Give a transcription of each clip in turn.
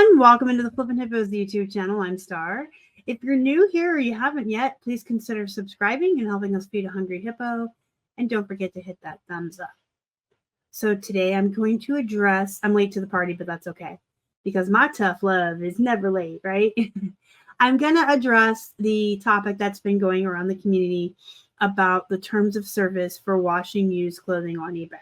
everyone, welcome into the Flippin' Hippos YouTube channel. I'm Star. If you're new here or you haven't yet, please consider subscribing and helping us feed a hungry hippo. And don't forget to hit that thumbs up. So today I'm going to address, I'm late to the party, but that's okay. Because my tough love is never late, right? I'm going to address the topic that's been going around the community about the terms of service for washing used clothing on eBay.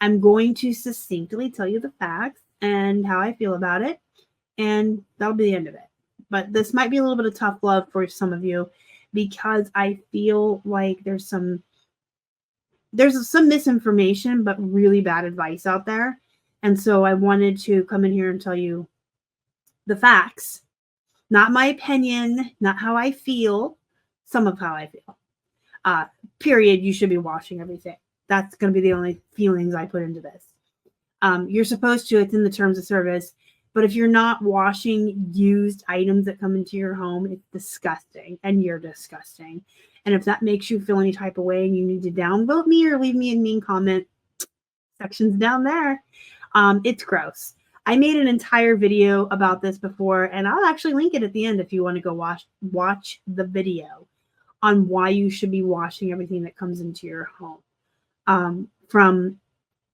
I'm going to succinctly tell you the facts and how I feel about it, and that'll be the end of it. But this might be a little bit of tough love for some of you because I feel like there's some misinformation but really bad advice out there. And so I wanted to come in here and tell you the facts, not my opinion, not how I feel, some of how I feel. Period. You should be washing everything. That's going to be the only feelings I put into this. You're supposed to, it's in the terms of service, but if you're not washing used items that come into your home, it's disgusting, and you're disgusting. And if that makes you feel any type of way and you need to downvote me or leave me a mean comment, section's down there. It's gross. I made an entire video about this before, and I'll actually link it at the end if you want to go watch the video on why you should be washing everything that comes into your home. From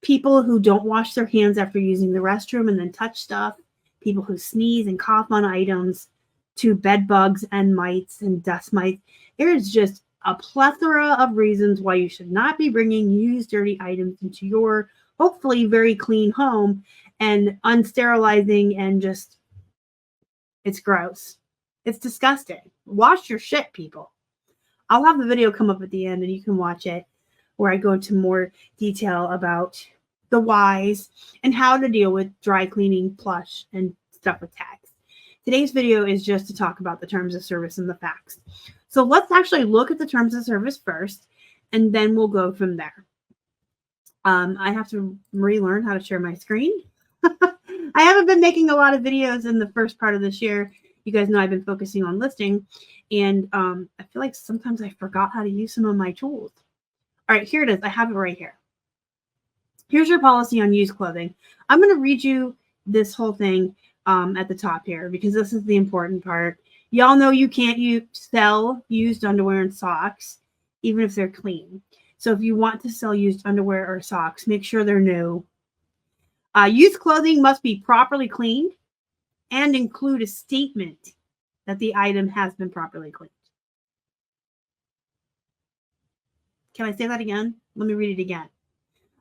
people who don't wash their hands after using the restroom and then touch stuff, people who sneeze and cough on items, to bed bugs and mites and dust mites. There is just a plethora of reasons why you should not be bringing used dirty items into your hopefully very clean home and unsterilizing, and just, it's gross. It's disgusting. Wash your shit, people. I'll have the video come up at the end and you can watch it, where I go into more detail about the whys and how to deal with dry cleaning, plush, and stuff with tags. Today's video is just to talk about the terms of service and the facts. So let's actually look at the terms of service first, and then we'll go from there. I have to relearn how to share my screen. I haven't been making a lot of videos in the first part of this year. You guys know I've been focusing on listing, and I feel like sometimes I forgot how to use some of my tools. All right, here it is. I have it right here. Here's your policy on used clothing. I'm going to read you this whole thing at the top here because this is the important part. Y'all know you can't sell used underwear and socks, even if they're clean. So if you want to sell used underwear or socks, make sure they're new. Used clothing must be properly cleaned and include a statement that the item has been properly cleaned. Can I say that again? Let me read it again.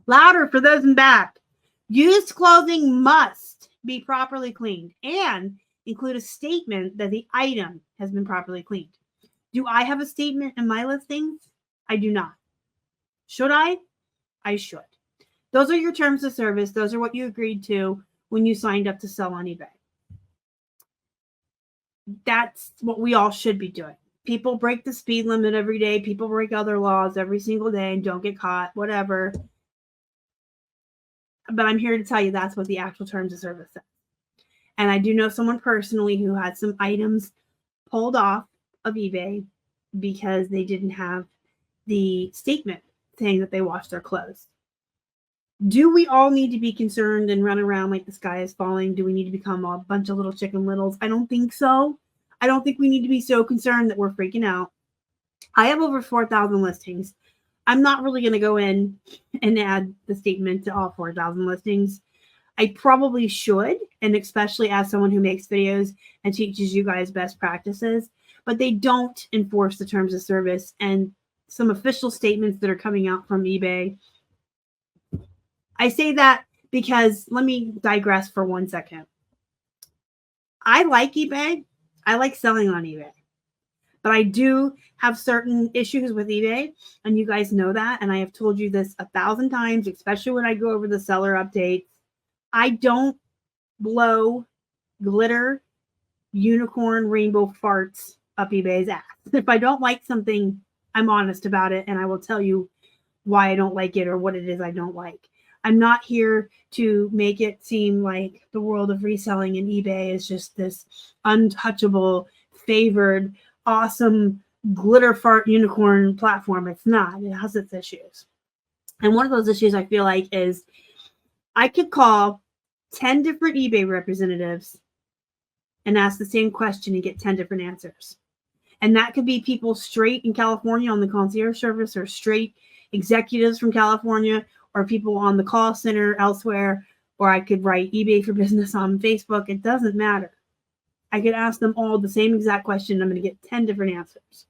Louder for those in back. Used clothing must be properly cleaned and include a statement that the item has been properly cleaned. Do I have a statement in my listings? I do not. Should I? I should. Those are your terms of service. Those are what you agreed to when you signed up to sell on eBay. That's what we all should be doing. People break the speed limit every day. People break other laws every single day and don't get caught, whatever. But I'm here to tell you that's what the actual terms of service says. And I do know someone personally who had some items pulled off of eBay because they didn't have the statement saying that they washed their clothes. Do we all need to be concerned and run around like the sky is falling? Do we need to become a bunch of little chicken littles? I don't think so. I don't think we need to be so concerned that we're freaking out. I have over 4,000 listings. I'm not really going to go in and add the statement to all 4,000 listings. I probably should, and especially as someone who makes videos and teaches you guys best practices, but they don't enforce the terms of service and some official statements that are coming out from eBay. I say that because, let me digress for 1 second. I like eBay. I like selling on eBay. But I do have certain issues with eBay, and you guys know that. And I have told you this 1,000 times, especially when I go over the seller updates. I don't blow glitter, unicorn, rainbow farts up eBay's ass. If I don't like something, I'm honest about it, and I will tell you why I don't like it or what it is I don't like. I'm not here to make it seem like the world of reselling and eBay is just this untouchable, favored, awesome glitter fart unicorn platform. It's not. It has its issues. And one of those issues I feel like is I could call 10 different eBay representatives and ask the same question and get 10 different answers. And that could be people straight in California on the concierge service, or straight executives from California, or people on the call center elsewhere, or I could write eBay for business on Facebook. It doesn't matter. I could ask them all the same exact question. I'm going to get 10 different answers.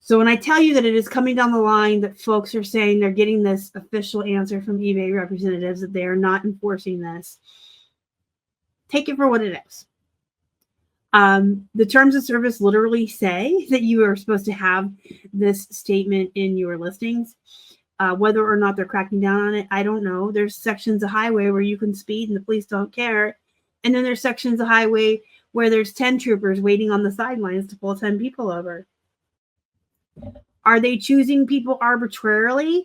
So when I tell you that it is coming down the line that folks are saying they're getting this official answer from eBay representatives that they are not enforcing this, take it for what it is. The terms of service literally say that you are supposed to have this statement in your listings. Whether or not they're cracking down on it, I don't know. There's sections of highway where you can speed and the police don't care. And then there's sections of highway where there's 10 troopers waiting on the sidelines to pull 10 people over. Are they choosing people arbitrarily?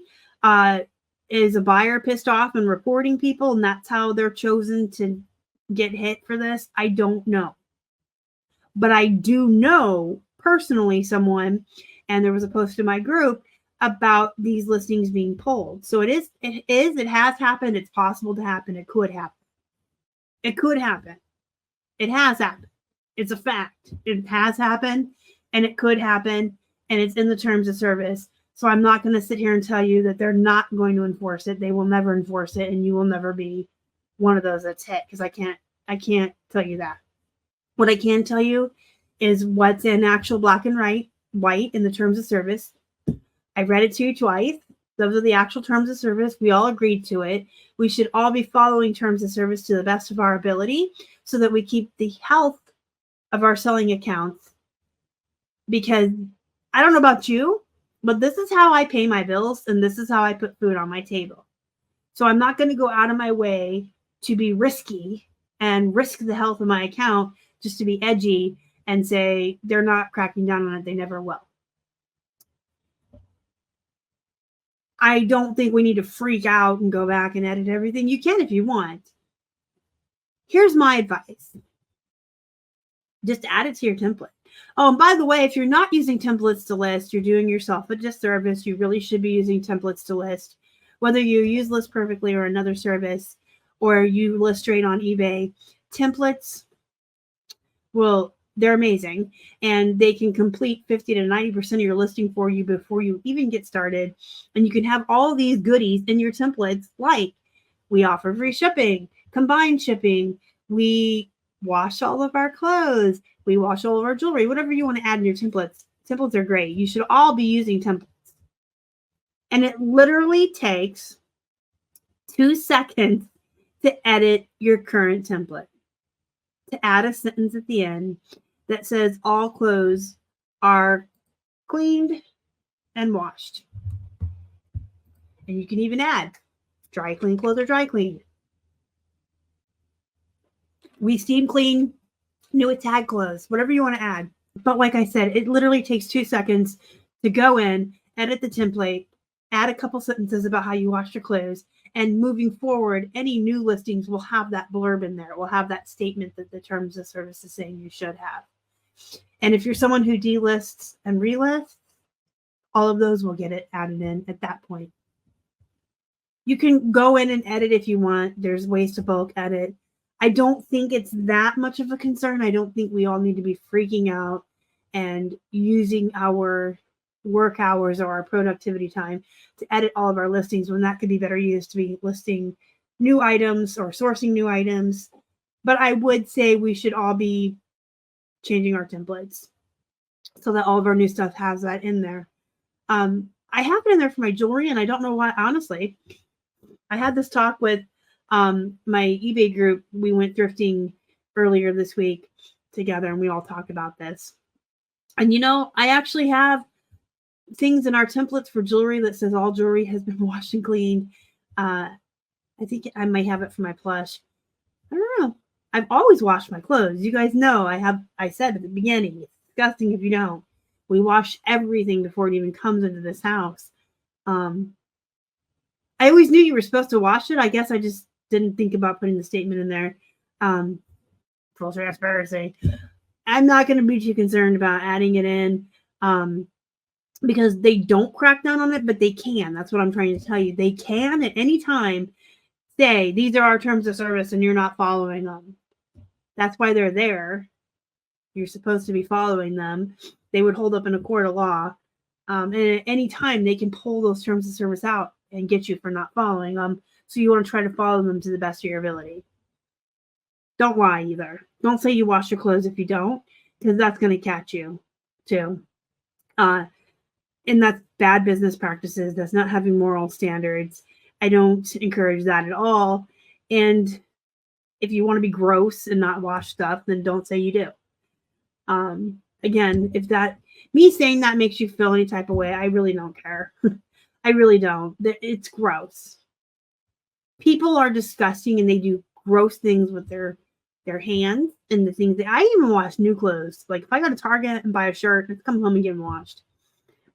Is a buyer pissed off and reporting people, and that's how they're chosen to get hit for this? I don't know. But I do know personally someone, and there was a post in my group about these listings being pulled. So it has happened. It's possible to happen. It could happen. It could happen. It has happened. It's a fact. It has happened, and it could happen, and it's in the terms of service. So I'm not going to sit here and tell you that they're not going to enforce it. They will never enforce it, and you will never be one of those that's hit, because I can't tell you that. What I can tell you is what's in actual black and white in the terms of service. I read it to you twice. Those are the actual terms of service. We all agreed to it. We should all be following terms of service to the best of our ability so that we keep the health of our selling accounts. Because I don't know about you, but this is how I pay my bills, and this is how I put food on my table. So I'm not going to go out of my way to be risky and risk the health of my account just to be edgy and say they're not cracking down on it. They never will. I don't think we need to freak out and go back and edit everything. You can if you want. Here's my advice. Just add it to your template. Oh, and by the way, if you're not using templates to list, you're doing yourself a disservice. You really should be using templates to list. Whether you use List Perfectly or another service, or you list straight on eBay, templates, well, they're amazing, and they can complete 50 to 90% of your listing for you before you even get started. And you can have all these goodies in your templates, like we offer free shipping, combined shipping, we wash all of our clothes, we wash all of our jewelry, whatever you want to add in your templates. Templates are great. You should all be using templates. And it literally takes 2 seconds to edit your current template. To add a sentence at the end that says all clothes are cleaned and washed. And you can even add dry clean clothes are dry cleaned. We steam clean new tag clothes, whatever you want to add. But like I said, it literally takes 2 seconds to go in, edit the template, add a couple sentences about how you wash your clothes, and moving forward, any new listings will have that blurb in there. It will have that statement that the terms of service is saying you should have. And if you're someone who delists and relists, all of those will get it added in at that point. You can go in and edit if you want. There's ways to bulk edit. I don't think it's that much of a concern. I don't think we all need to be freaking out and using our work hours or our productivity time to edit all of our listings when that could be better used to be listing new items or sourcing new items. But I would say we should all be changing our templates so that all of our new stuff has that in there. I have it in there for my jewelry, and I don't know why, honestly. I had this talk with my eBay group. We went thrifting earlier this week together, and we all talked about this. And, you know, I actually have things in our templates for jewelry that says all jewelry has been washed and cleaned. I think I might have it for my plush. I don't know. I've always washed my clothes. You guys know I said at the beginning, it's disgusting if you don't. We wash everything before it even comes into this house. I always knew you were supposed to wash it. I guess I just didn't think about putting the statement in there. Full transparency. I'm not going to be too concerned about adding it in because they don't crack down on it, but they can. That's what I'm trying to tell you. They can at any time say, these are our terms of service and you're not following them. That's why they're there. You're supposed to be following them. They would hold up in a court of law. And at any time, they can pull those terms of service out and get you for not following them. So you want to try to follow them to the best of your ability. Don't lie either. Don't say you wash your clothes if you don't, because that's going to catch you too. And that's bad business practices. That's not having moral standards. I don't encourage that at all. And if you want to be gross and not wash stuff, then don't say you do. Again, if that me saying that makes you feel any type of way, I really don't care. I really don't. It's gross. People are disgusting and they do gross things with their hands and the things that I even wash new clothes. Like if I go to Target and buy a shirt, it's come home and get them washed.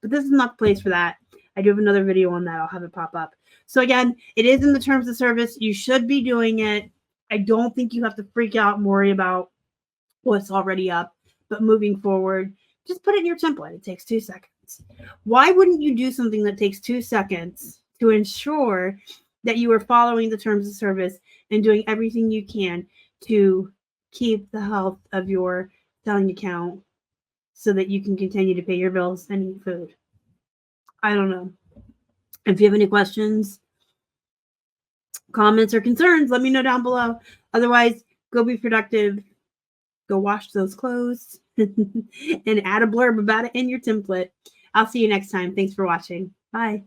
But this is not the place for that. I do have another video on that. I'll have it pop up. So again, it is in the terms of service. You should be doing it. I don't think you have to freak out and worry about what's already up. But moving forward, just put it in your template. It takes 2 seconds. Why wouldn't you do something that takes 2 seconds to ensure that you are following the terms of service and doing everything you can to keep the health of your selling account so that you can continue to pay your bills and eat food? I don't know. If you have any questions, comments, or concerns, let me know down below. Otherwise, go be productive. Go wash those clothes and add a blurb about it in your template. I'll see you next time. Thanks for watching. Bye.